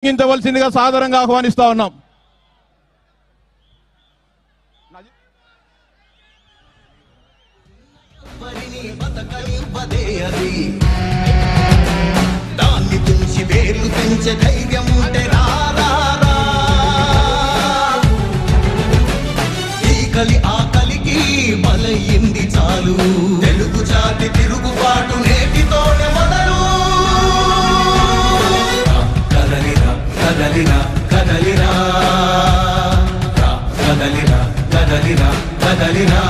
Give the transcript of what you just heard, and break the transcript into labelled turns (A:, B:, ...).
A: ఇంతవలసిందిగా సాదరంగా ఆహ్వానిస్తా ఉన్నాం.
B: దాన్ని తుంచి వేలు పెంచే ధైర్యం ఉంటే ఈ కలి ఆకలికి బలయింది చాలు. తెలుగు జాతి తిరుగుబాటు నేటితోనే మొదలు. కదలిరా కదలిరా కదలిరా కదలిరా కదలిరా కదలిరా